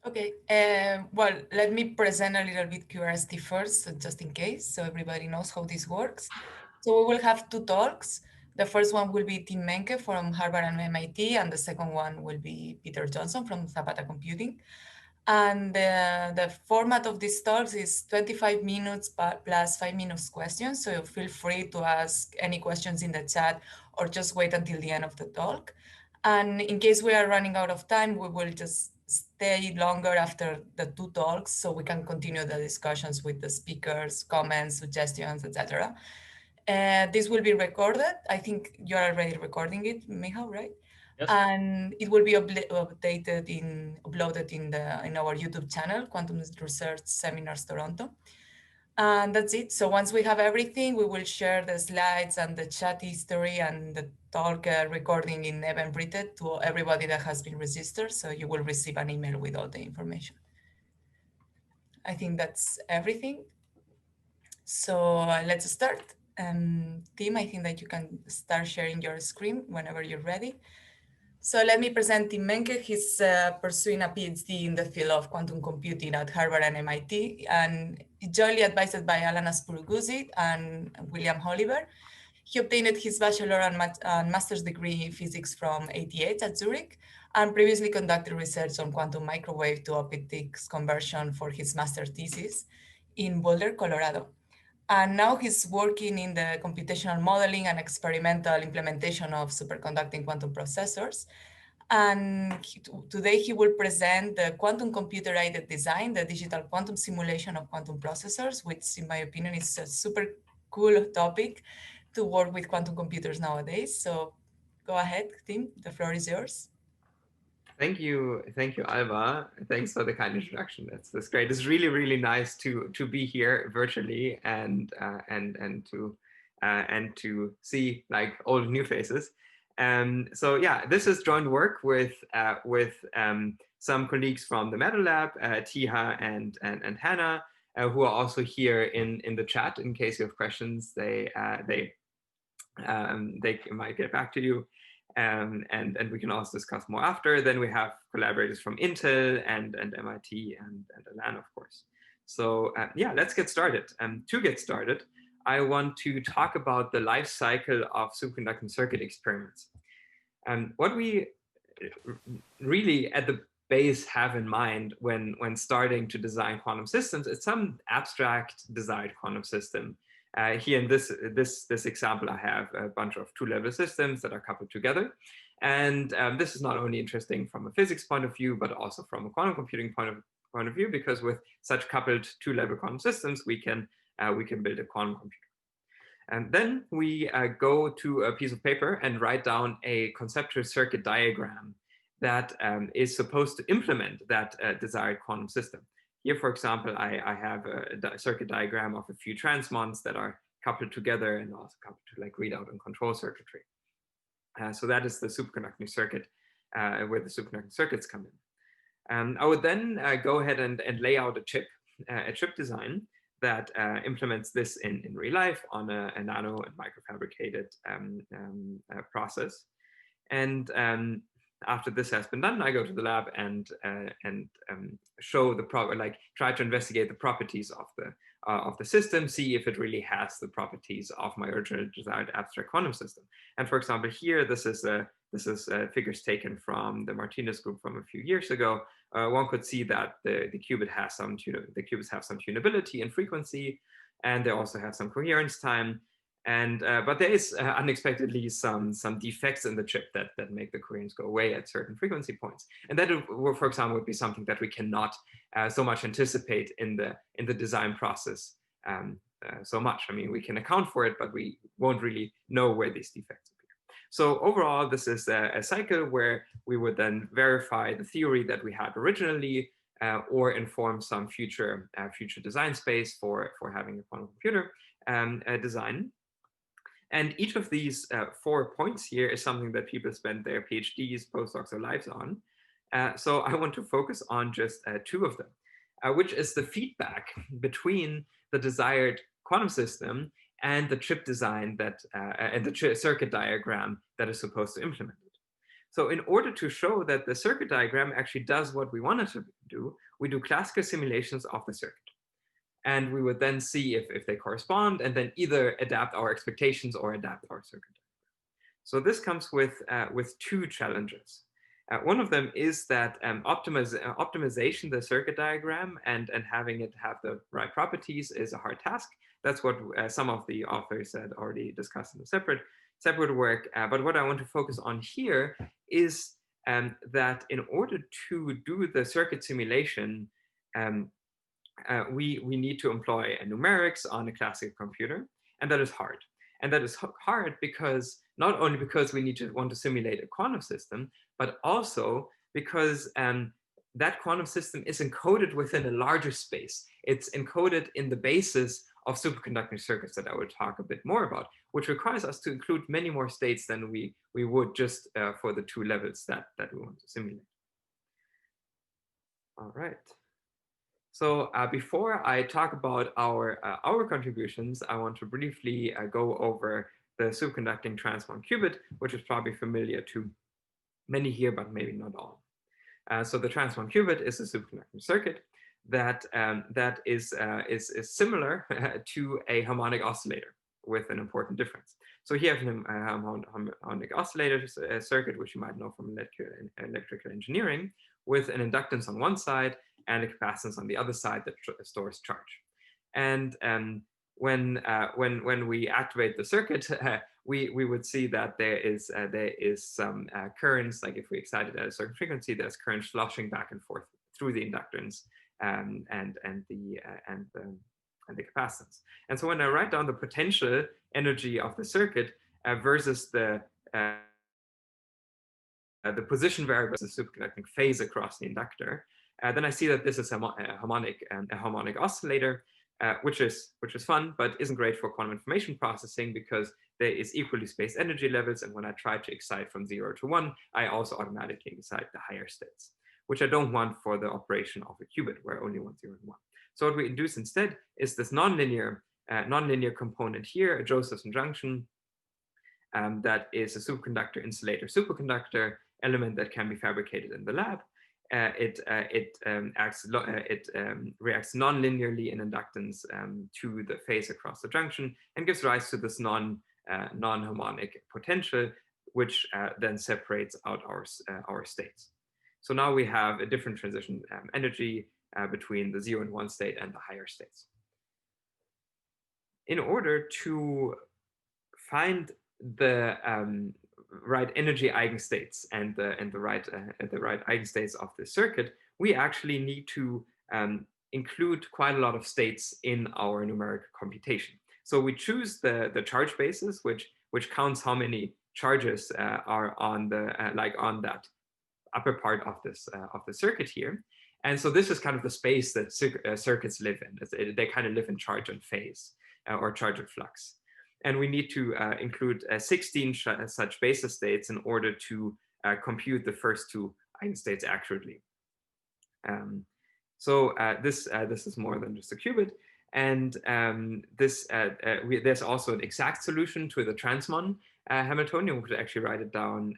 Okay, well, let me present a little bit QRST first, so just in case, so everybody knows how this works. So we will have two talks. The first one will be Tim Menke from Harvard and MIT, and the second one will be Peter Johnson from Zapata Computing. And the format of these talks is 25 minutes plus 5 minutes questions. So feel free to ask any questions in the chat or just wait until the end of the talk. And in case we are running out of time, we will just stay longer after the two talks so we can continue the discussions with the speakers, comments, suggestions, etc. This will be recorded. I think you're already recording it, Michał, right? Yes. And it will be uploaded in our YouTube channel, Quantum Research Seminars Toronto. And that's it. So once we have everything, we will share the slides and the chat history and the talk recording in Eventbrite to everybody that has been registered. So you will receive an email with all the information. I think that's everything. So let's start. Tim, I think that you can start sharing your screen whenever you're ready. So let me present Tim Menke. He's pursuing a PhD in the field of quantum computing at Harvard and MIT, and jointly advised by Alana Spuruguzzi and William Oliver. He obtained his bachelor and master's degree in physics from ETH at Zurich, and previously conducted research on quantum microwave to optics conversion for his master's thesis in Boulder, Colorado. And now he's working in the computational modeling and experimental implementation of superconducting quantum processors. And today he will present the quantum computer-aided design, the digital quantum simulation of quantum processors, which in my opinion is a super cool topic to work with quantum computers nowadays. So go ahead, Tim, the floor is yours. Thank you, Alba. Thanks for the kind introduction. That's great. It's really nice to be here virtually and to see like old new faces. So yeah, this is joint work with some colleagues from the Metal Lab, Tiha and Hannah, who are also here in the chat in case you have questions. They might get back to you. And we can also discuss more after. Then we have collaborators from Intel and MIT and Alana, of course. So yeah, let's get started. To get started, I want to talk about the life cycle of superconducting circuit experiments. What we really at the base have in mind when starting to design quantum systems is some abstract desired quantum system. Here in this example, I have a bunch of two-level systems that are coupled together. And this is not only interesting from a physics point of view, but also from a quantum computing point of view, because with such coupled two-level quantum systems, we can build a quantum computer. And then we go to a piece of paper and write down a conceptual circuit diagram that is supposed to implement that desired quantum system. Here, for example, I have a circuit diagram of a few transmons that are coupled together and also coupled to like readout and control circuitry. So that is the superconducting circuit where the superconducting circuits come in. I would then go ahead and lay out a chip design that implements this in real life on a nano and microfabricated process. And after this has been done, I go to the lab and show try to investigate the properties of the system, see if it really has the properties of my original desired abstract quantum system. And for example, here this is figures taken from the Martinez group from a few years ago. One could see that the qubits have some tunability and frequency, and they also have some coherence time. And but there is unexpectedly some defects in the chip that make the coherence go away at certain frequency points. And that, for example, would be something that we cannot so much anticipate in the design process so much. I mean, we can account for it, but we won't really know where these defects appear. So overall, this is a cycle where we would then verify the theory that we had originally, or inform some future design space for having a quantum computer design. And each of these 4 points here is something that people spend their PhDs, postdocs, or lives on. So I want to focus on just 2 of them, which is the feedback between the desired quantum system and the chip design that and the circuit diagram that is supposed to implement it. So in order to show that the circuit diagram actually does what we want it to do, we do classical simulations of the circuit. And we would then see if they correspond, and then either adapt our expectations or adapt our circuit. So this comes with two challenges. One of them is that optimization, the circuit diagram, and having it have the right properties is a hard task. That's what some of the authors had already discussed in the separate work. But what I want to focus on here is that in order to do the circuit simulation, we need to employ numerics on a classic computer, and that is hard. And that is hard because not only because we want to simulate a quantum system, but also because that quantum system is encoded within a larger space. It's encoded in the basis of superconducting circuits that I will talk a bit more about, which requires us to include many more states than we would just for the two levels that we want to simulate. All right. So before I talk about our contributions, I want to briefly go over the superconducting transmon qubit, which is probably familiar to many here, but maybe not all. So the transmon qubit is a superconducting circuit that is similar to a harmonic oscillator with an important difference. So here I have a harmonic oscillator circuit, which you might know from electrical engineering, with an inductance on one side and a capacitance on the other side that stores charge. And when we activate the circuit, we would see that there is some currents, like if we excite it at a certain frequency, there's current sloshing back and forth through the inductance and the capacitance. And so when I write down the potential energy of the circuit versus the position variable of the superconducting phase across the inductor, then I see that this is a harmonic oscillator, which is fun, but isn't great for quantum information processing because there is equally spaced energy levels. And when I try to excite from 0 to 1, I also automatically excite the higher states, which I don't want for the operation of a qubit where I only want 0 and 1. So what we induce instead is this nonlinear component here, a Josephson junction, that is a superconductor insulator superconductor element that can be fabricated in the lab. It reacts non-linearly in inductance to the phase across the junction and gives rise to this non-harmonic potential, which then separates out our states. So now we have a different transition energy between the 0 and 1 state and the higher states. In order to find the right energy eigenstates and the right eigenstates of the circuit, we actually need to include quite a lot of states in our numeric computation. So we choose the charge basis, which counts how many charges are on the on that upper part of this of the circuit here. And so this is kind of the space that circuits live in. They kind of live in charge and phase or charge and flux. And we need to include 16 such basis states in order to compute the first two eigenstates accurately. This is more than just a qubit. And there's also an exact solution to the transmon Hamiltonian. We could actually write it down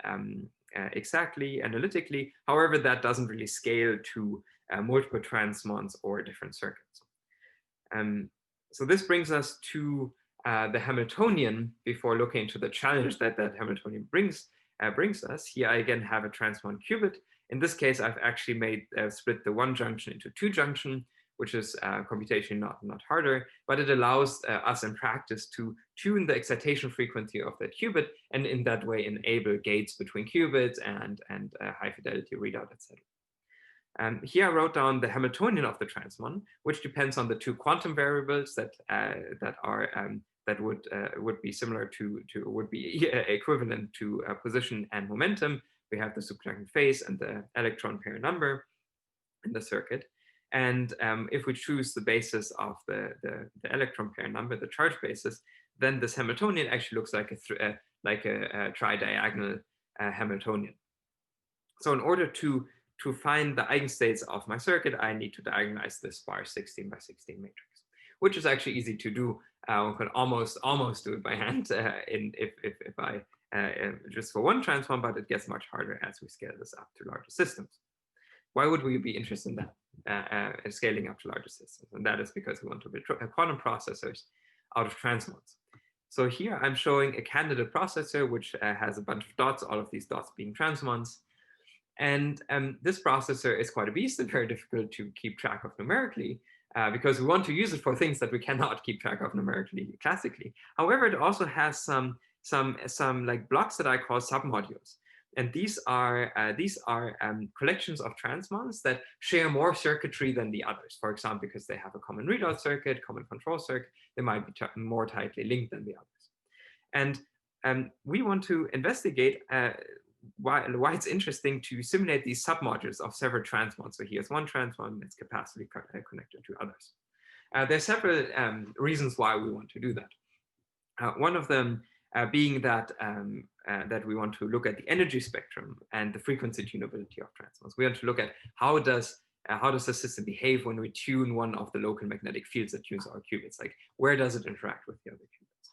exactly analytically. However, that doesn't really scale to multiple transmons or different circuits. So this brings us to the Hamiltonian before looking into the challenge that Hamiltonian brings us. Here I again have a transmon qubit. In this case, I've actually split the one junction into two junction, which is computationally not harder, but it allows us in practice to tune the excitation frequency of that qubit and in that way enable gates between qubits and high fidelity readout, etc. Here I wrote down the Hamiltonian of the transmon, which depends on the two quantum variables that would be similar to would be equivalent to position and momentum. We have the superconducting phase and the electron pair number in the circuit. And if we choose the basis of the electron pair number, the charge basis, then this Hamiltonian actually looks like a tri-diagonal Hamiltonian. So in order to find the eigenstates of my circuit, I need to diagonalize this sparse 16 by 16 matrix, which is actually easy to do. One could almost do it by hand if I just for one transmon, but it gets much harder as we scale this up to larger systems. Why would we be interested in that, in scaling up to larger systems? And that is because we want to build quantum processors out of transmons. So here I'm showing a candidate processor, which has a bunch of dots, all of these dots being transmons. And this processor is quite a beast and very difficult to keep track of numerically, because we want to use it for things that we cannot keep track of numerically classically. However, it also has some like blocks that I call submodules. And these are collections of transmons that share more circuitry than the others. For example, because they have a common readout circuit, common control circuit, they might be more tightly linked than the others. And we want to investigate why it's interesting to simulate these submodules of several transmons. So here's one transmon, it's capacity connected to others. There's several reasons why we want to do that. One of them being that that we want to look at the energy spectrum and the frequency tunability of transmons. We want to look at how does the system behave when we tune one of the local magnetic fields that tunes our qubits? Like, where does it interact with the other qubits?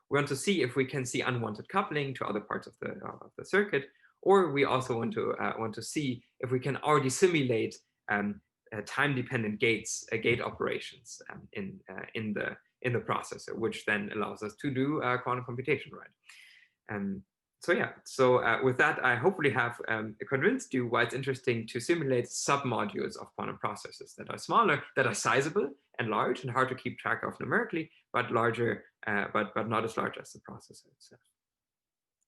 We want to see if we can see unwanted coupling to other parts of the circuit, or we also want to see if we can already simulate time-dependent gate operations in the processor, which then allows us to do quantum computation, right? So with that, I hopefully have convinced you why it's interesting to simulate submodules of quantum processors that are smaller, that are sizable and large and hard to keep track of numerically, but larger, but not as large as the processor itself.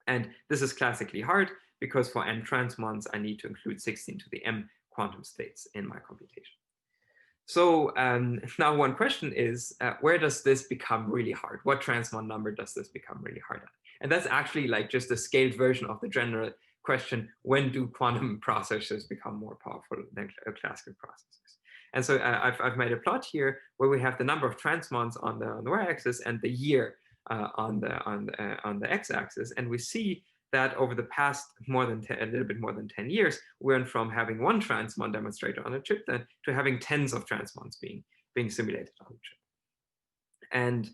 And this is classically hard because for n transmons, I need to include 16 to the m quantum states in my computation. So now one question is, where does this become really hard? What transmon number does this become really hard at? And that's actually like just a scaled version of the general question, when do quantum processors become more powerful than classical processors? And so I've made a plot here where we have the number of transmons on the y-axis and the year on the x-axis, and we see that over the past a little bit more than 10 years, we went from having one transmon demonstrator on a chip then to having tens of transmons being simulated on the chip. And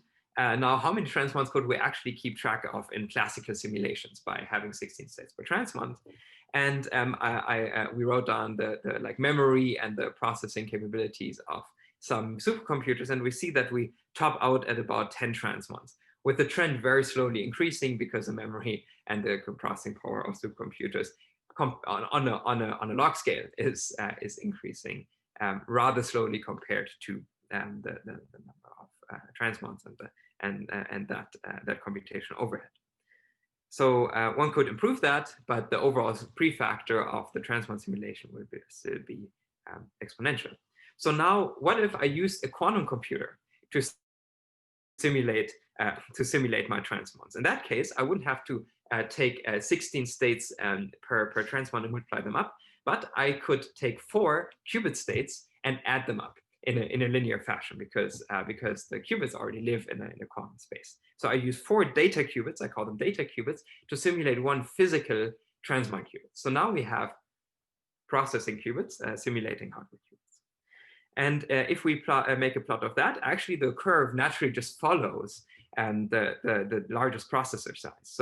now, how many transmons could we actually keep track of in classical simulations by having 16 states per transmon? And we wrote down the like memory and the processing capabilities of some supercomputers, and we see that we top out at about 10 transmons, with the trend very slowly increasing because the memory and the processing power of supercomputers on a log scale is increasing rather slowly compared to the number of transmons and that computation overhead. So one could improve that, but the overall prefactor of the transmon simulation will still be exponential. So now, what if I used a quantum computer to simulate my transmons? In that case, I wouldn't have to take 16 states per transmon and multiply them up, but I could take 4 qubit states and add them up in a linear fashion because the qubits already live in a quantum space. So I use 4 data qubits, I call them data qubits, to simulate 1 physical transmon qubit. So now we have processing qubits simulating hardware qubits. And if we make a plot of that, actually the curve naturally just follows the largest processor size.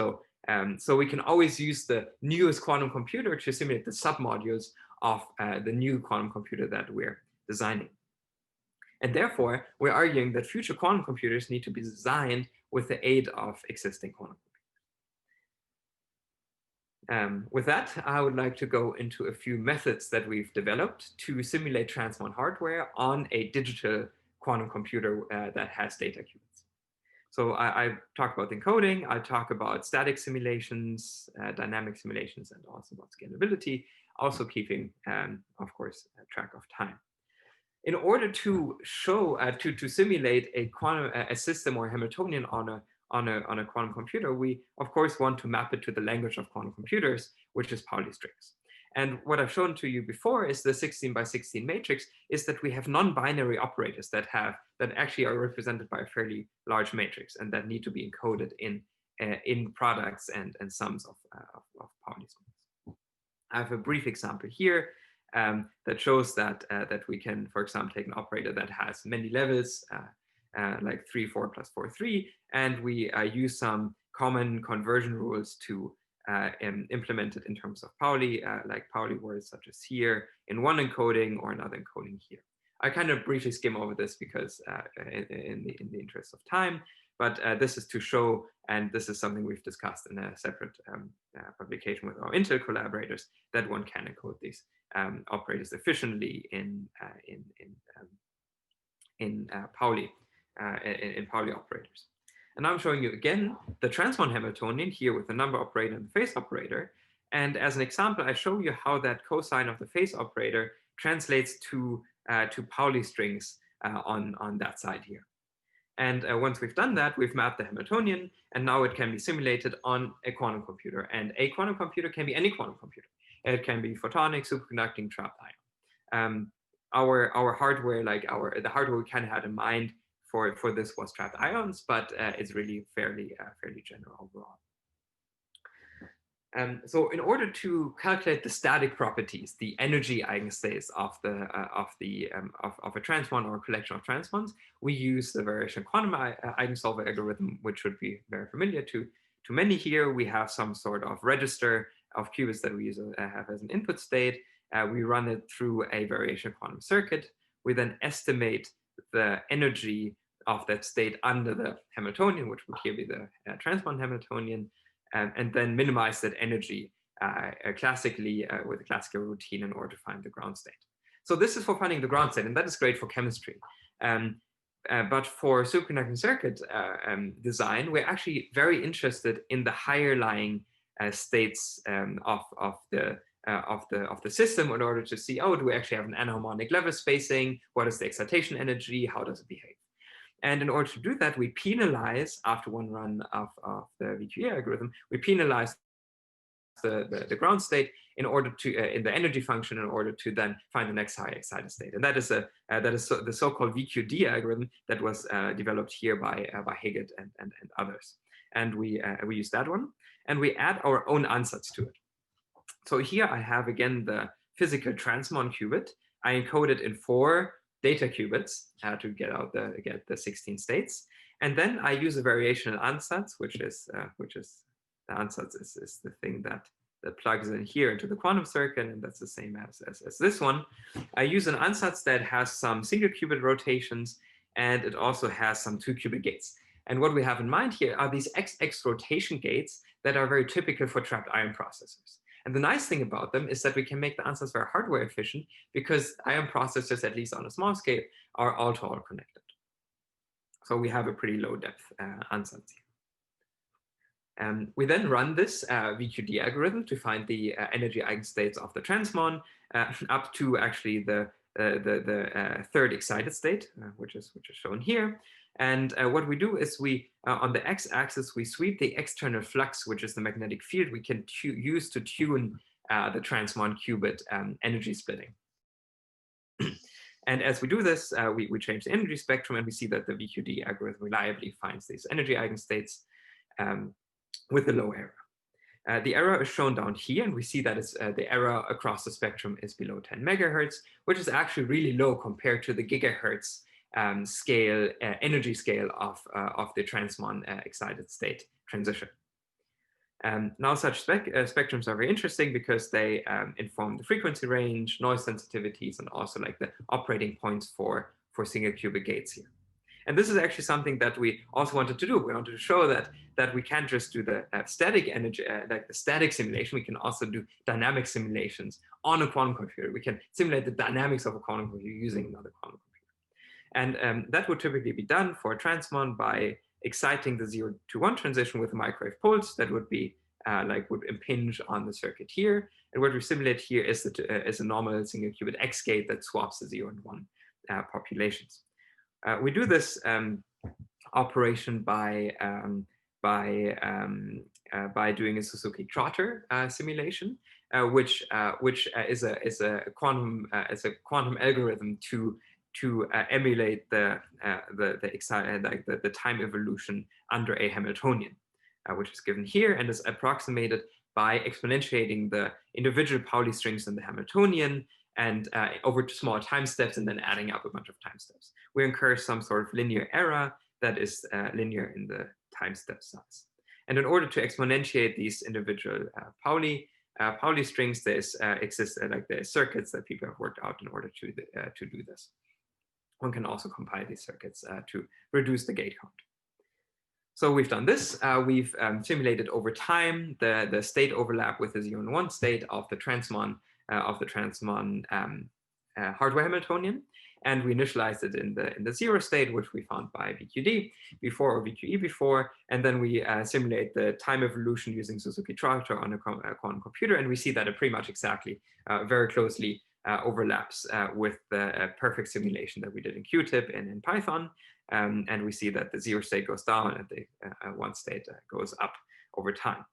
So we can always use the newest quantum computer to simulate the submodules of the new quantum computer that we're designing. And therefore, we're arguing that future quantum computers need to be designed with the aid of existing quantum computers. With that, I would like to go into a few methods that we've developed to simulate transmon hardware on a digital quantum computer that has data qubits. So I talk about encoding, I talk about static simulations, dynamic simulations, and also about scalability, also keeping, of course, track of time. In order to show, to simulate a system or a Hamiltonian on a quantum computer, we of course want to map it to the language of quantum computers, which is Pauli strings. And what I've shown to you before is the 16 by 16 matrix is that we have non-binary operators that actually are represented by a fairly large matrix and that need to be encoded in products and sums of Pauli strings. I have a brief example here that shows that we can, for example, take an operator that has many levels, like 3, 4 plus 4, 3, and we use some common conversion rules to implement it in terms of Pauli, like Pauli words such as here in one encoding or another encoding here. I kind of briefly skim over this because in the interest of time, but this is to show, and this is something we've discussed in a separate publication with our Intel collaborators, that one can encode these operators efficiently in Pauli, in Pauli operators. And now I'm showing you again the transmon Hamiltonian here with the number operator and the phase operator. And as an example, I show you how that cosine of the phase operator translates to Pauli strings on that side here. And once we've done that, we've mapped the Hamiltonian, and now it can be simulated on a quantum computer. And a quantum computer can be any quantum computer. It can be photonic, superconducting, trapped ion. Our hardware, like the hardware we kind of had in mind for this was trapped ions, but it's really fairly general overall. So in order to calculate the static properties, the energy eigenstates of a transmon or a collection of transmons, we use the variational quantum eigensolver algorithm, which should be very familiar to many here. We have some sort of register of qubits that we have as an input state. We run it through a variational quantum circuit. We then estimate the energy of that state under the Hamiltonian, which would here be the transmon Hamiltonian, and then minimize that energy classically with a classical routine in order to find the ground state. So this is for finding the ground state, and that is great for chemistry. But for superconducting circuit design, we're actually very interested in the higher lying states of the system in order to see, oh, do we actually have an anharmonic level spacing? What is the excitation energy? How does it behave? And in order to do that, we penalize, after one run of the VQE algorithm, we penalize the ground state in order to, in the energy function, in order to then find the next high excited state. And that is the so-called VQD algorithm that was developed here by Higgett and others. And we use that one, and we add our own ansatz to it. So here I have again the physical transmon qubit. I encode it in 4 data qubits to get the 16 states, and then I use a variational ansatz, which is the ansatz is the thing that plugs in here into the quantum circuit, and that's the same as this one. I use an ansatz that has some single qubit rotations, and it also has some 2-qubit gates. And what we have in mind here are these XX rotation gates that are very typical for trapped ion processors. And the nice thing about them is that we can make the ansatz very hardware efficient, because ion processors, at least on a small scale, are all-to-all connected. So we have a pretty low depth ansatz here. We then run this VQD algorithm to find the energy eigenstates of the transmon up to actually the third excited state, which is shown here. And what we do is we, on the x-axis, we sweep the external flux, which is the magnetic field we can use to tune the transmon qubit energy splitting. And as we do this, we change the energy spectrum, and we see that the VQD algorithm reliably finds these energy eigenstates with a low error. The error is shown down here, and we see that it's, the error across the spectrum is below 10 megahertz, which is actually really low compared to the gigahertz scale, energy scale of the transmon excited state transition. Now such spectrums are very interesting because they inform the frequency range, noise sensitivities, and also like the operating points for single qubit gates here. And this is actually something that we also wanted to do. We wanted to show that we can't just do the static energy, like the static simulation. We can also do dynamic simulations on a quantum computer. We can simulate the dynamics of a quantum computer using another quantum computer. And that would typically be done for a transmon by exciting the 0 to 1 transition with a microwave pulse that would be would impinge on the circuit here. And what we simulate here is a normal single qubit X gate that swaps the 0 and 1 populations. We do this operation by doing a Suzuki Trotter simulation, which is a quantum algorithm to emulate the time evolution under a Hamiltonian, which is given here and is approximated by exponentiating the individual Pauli strings in the Hamiltonian and over to small time steps, and then adding up a bunch of time steps. We incur some sort of linear error that is linear in the time step size. And in order to exponentiate these individual Pauli strings, there's like the circuits that people have worked out in order to do this. One can also compile these circuits to reduce the gate count. So we've done this. We've simulated over time the state overlap with the 0 and 1 state of the transmon hardware Hamiltonian, and we initialized it in the 0 state, which we found by VQD before, or VQE before, and then we simulate the time evolution using Suzuki Trotter on a quantum computer, and we see that it pretty much exactly, very closely overlaps with the perfect simulation that we did in QTIP and in Python, and we see that the 0 state goes down and the 1 state goes up over time.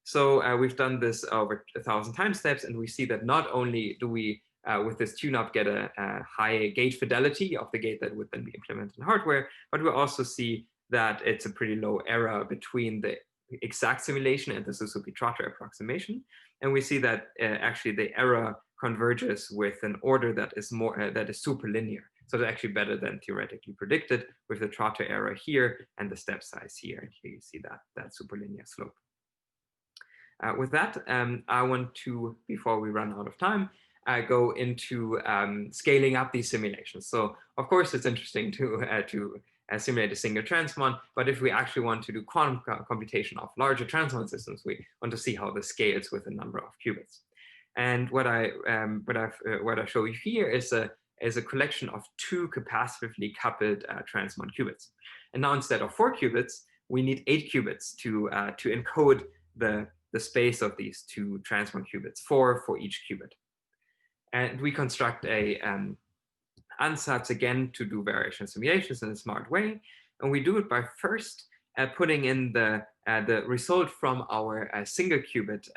So we've done this over 1,000 time steps, and we see that not only do we with this tune-up get a high gate fidelity of the gate that would then be implemented in hardware, but we also see that it's a pretty low error between the exact simulation and the Suzuki Trotter approximation. And we see that actually the error converges with an order that is super linear. So it's actually better than theoretically predicted with the Trotter error here and the step size here. And here you see that super linear slope. With that, I want to, before we run out of time, go into scaling up these simulations. So of course it's interesting to simulate a single transmon, but if we actually want to do quantum computation of larger transmon systems, we want to see how this scales with a number of qubits. And what I show you here is a collection of 2 capacitively coupled transmon qubits. And now instead of 4 qubits, we need 8 qubits to encode the space of these 2 transmon qubits, 4 for each qubit. And we construct a ansatz again to do variational simulations in a smart way. And we do it by first putting in the result from our single qubit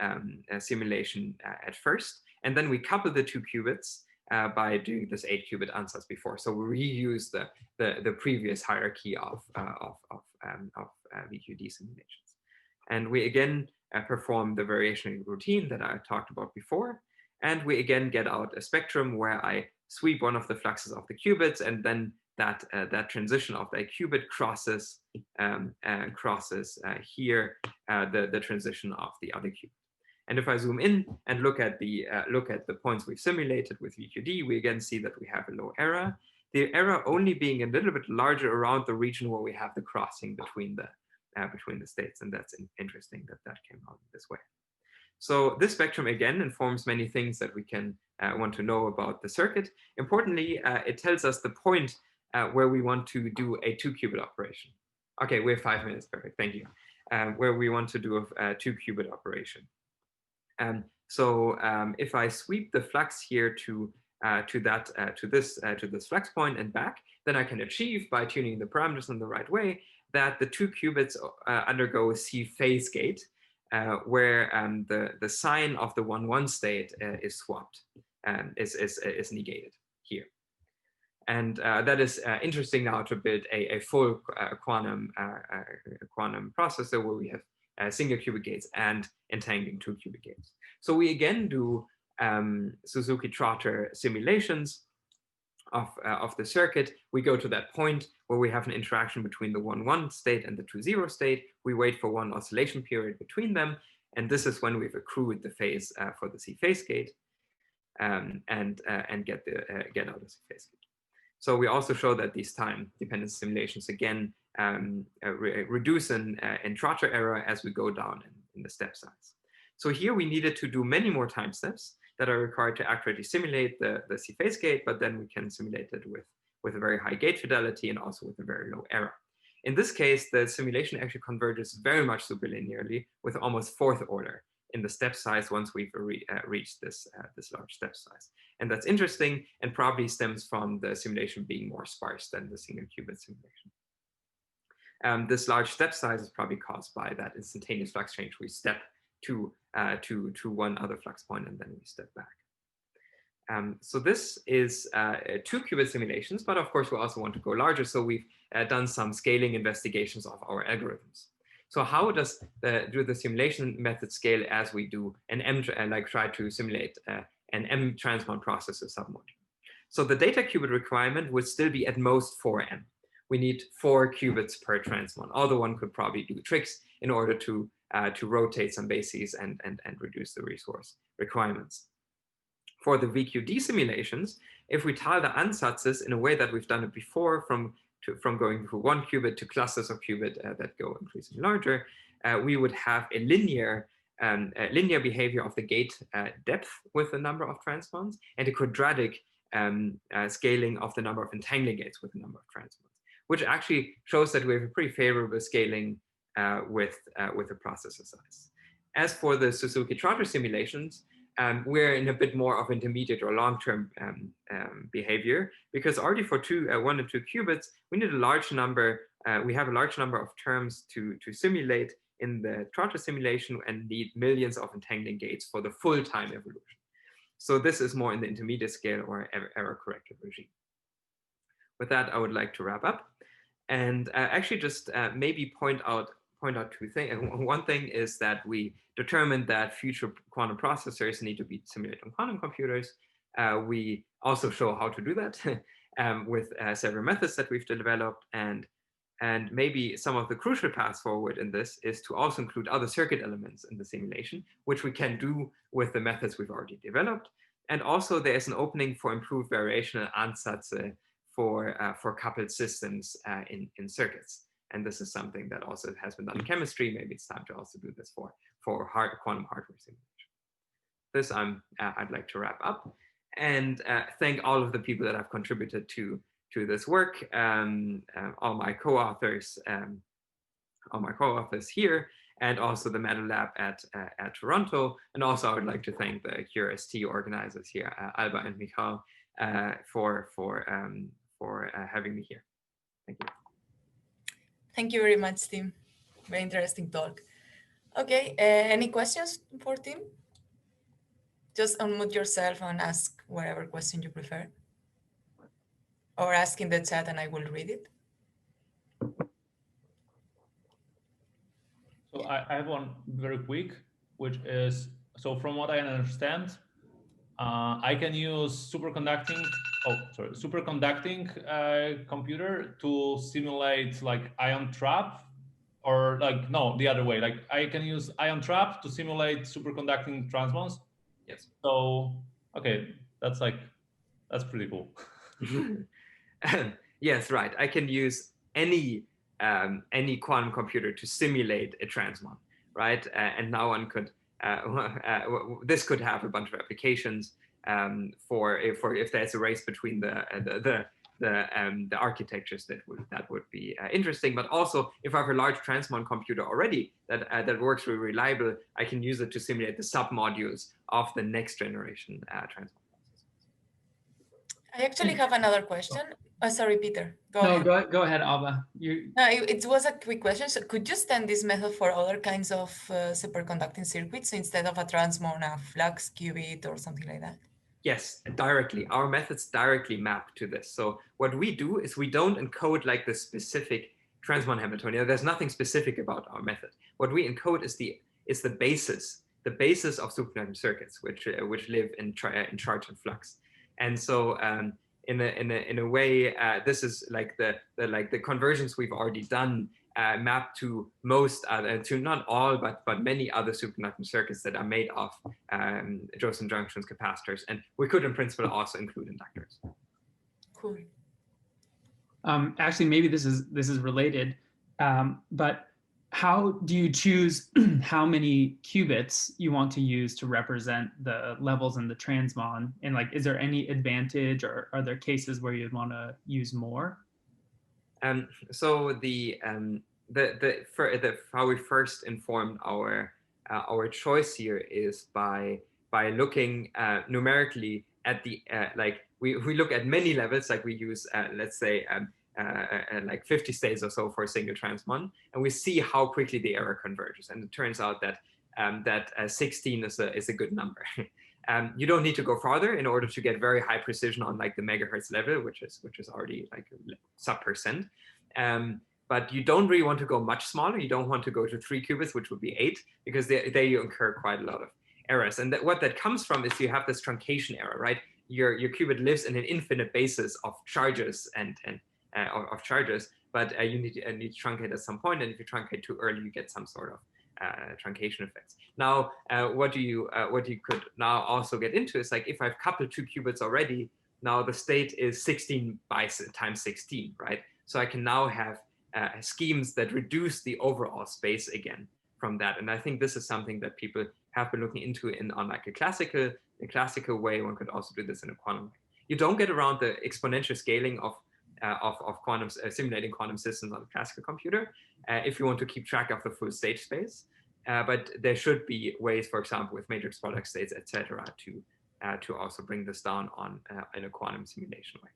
simulation at first. And then we couple the 2 qubits by doing this 8 qubit ansatz before. So we reuse the previous hierarchy of VQD simulations. And we again perform the variational routine that I talked about before. And we again get out a spectrum where I sweep one of the fluxes of the qubits, and then that transition of the qubit crosses here the transition of the other qubit. And if I zoom in and look at the points we've simulated with VQD, we again see that we have a low error. The error only being a little bit larger around the region where we have the crossing between the states, and that's interesting that came out this way. So this spectrum again informs many things that we can want to know about the circuit. Importantly, it tells us the point where we want to do a 2-qubit operation. Okay, we have 5 minutes, perfect, thank you. Where we want to do a 2-qubit operation. So if I sweep the flux here to this flux point and back, then I can achieve, by tuning the parameters in the right way, that the 2 qubits undergo a CPHASE gate, where the sign of the 1-1 state is swapped, is negated here. And that is interesting now to build a full quantum processor where we have single qubit gates and entangling 2 qubit gates. So we again do Suzuki Trotter simulations of the circuit. We go to that point where we have an interaction between the 1-1 state and the 2-0 state. We wait for one oscillation period between them, and this is when we've accrued the phase for the CPHASE gate, and get out of the CPHASE gate. So we also show that these time-dependent simulations again reduce in Trotter error as we go down in the step size. So here we needed to do many more time steps that are required to accurately simulate the CPHASE gate, but then we can simulate it with a very high gate fidelity and also with a very low error. In this case, the simulation actually converges very much superlinearly with almost 4th order in the step size once we've reached this large step size. And that's interesting and probably stems from the simulation being more sparse than the single qubit simulation. This large step size is probably caused by that instantaneous flux change. We step to one other flux point and then we step back. So this is 2 qubit simulations, but of course we also want to go larger. So we've done some scaling investigations of our algorithms. So how do the simulation method scale as we do an try to simulate an M-transmon processor submodule? So the data qubit requirement would still be at most 4M. We need 4 qubits per transmon, although one could probably do tricks in order to rotate some bases and reduce the resource requirements. For the VQD simulations, if we tile the ansatzes in a way that we've done it before, from going from 1 qubit to clusters of qubit that go increasingly larger, we would have a linear behavior of the gate depth with the number of transmons, and a quadratic scaling of the number of entangling gates with the number of transmons, which actually shows that we have a pretty favorable scaling with the processor size. As for the Suzuki Trotter simulations, we're in a bit more of intermediate or long-term behavior, because already for 1 and 2 qubits, we need a large number. We have a large number of terms to simulate in the Trotter simulation, and need millions of entangling gates for the full time evolution. So this is more in the intermediate scale or error corrected regime. With that, I would like to wrap up, and actually just maybe point out 2 things. One thing is that we determined that future quantum processors need to be simulated on quantum computers. We also show how to do that with several methods that we've developed, and maybe some of the crucial paths forward in this is to also include other circuit elements in the simulation, which we can do with the methods we've already developed. And also there's an opening for improved variational ansatz for coupled systems in circuits. And this is something that also has been done in chemistry. Maybe it's time to also do this for quantum hardware simulation. This I'd like to wrap up, and thank all of the people that have contributed to this work, all my co-authors here, and also the Metal Lab at Toronto. And also I would like to thank the QRST organizers here, Alba and Michal, for having me here. Thank you. Thank you very much, Tim. Very interesting talk. Okay, any questions for Tim? Just unmute yourself and ask whatever question you prefer. Or ask in the chat and I will read it. So I have one very quick, which is, so from what I understand, I can use superconducting computer to simulate like ion trap, or like, no, the other way. Like I can use ion trap to simulate superconducting transmons. Yes. So, okay, that's pretty cool. Yes, right. I can use any quantum computer to simulate a transmon, right? And now one could this could have a bunch of applications for if there's a race between the architectures that would be interesting. But also, if I have a large transmon computer already that works really reliable, I can use it to simulate the submodules of the next generation transmon. I actually have another question. Oh, sorry, Peter. Go ahead. Go ahead, Alba. No, it was a quick question. So could you stand this method for other kinds of superconducting circuits instead of a transmon, a flux qubit, or something like that? Yes, directly. Our methods directly map to this. So what we do is we don't encode like the specific transmon Hamiltonian. There's nothing specific about our method. What we encode is the basis of superconducting circuits, which live in charge and flux. And so in a way, this is like the conversions we've already done map to most to not all but many other superconducting circuits that are made of Josephson junctions, capacitors, and we could in principle also include inductors. Cool. Actually, maybe this is related, but how do you choose how many qubits you want to use to represent the levels in the transmon? And like, is there any advantage, or are there cases where you'd want to use more? So how we first informed our choice here is by looking numerically at the we look at many levels, like we use let's say like 50 states or so for a single transmon, and we see how quickly the error converges. And it turns out that 16 is a good number. You don't need to go farther in order to get very high precision on like the megahertz level, which is already like sub%. But you don't really want to go much smaller. You don't want to go to 3 qubits, which would be 8, because there you incur quite a lot of errors. And what that comes from is you have this truncation error, right? Your qubit lives in an infinite basis of charges and of charges, but you need to truncate at some point, and if you truncate too early, you get some sort of truncation effects. Now, what you could now also get into is like, if I've coupled 2 qubits already, now the state is 16 times 16, right? So I can now have schemes that reduce the overall space again from that. And I think this is something that people have been looking into on like a classical way. One could also do this in a quantum way. You don't get around the exponential scaling of quantum simulating quantum systems on a classical computer if you want to keep track of the full state space. But there should be ways, for example, with matrix product states, etc., to also bring this down in a quantum simulation way.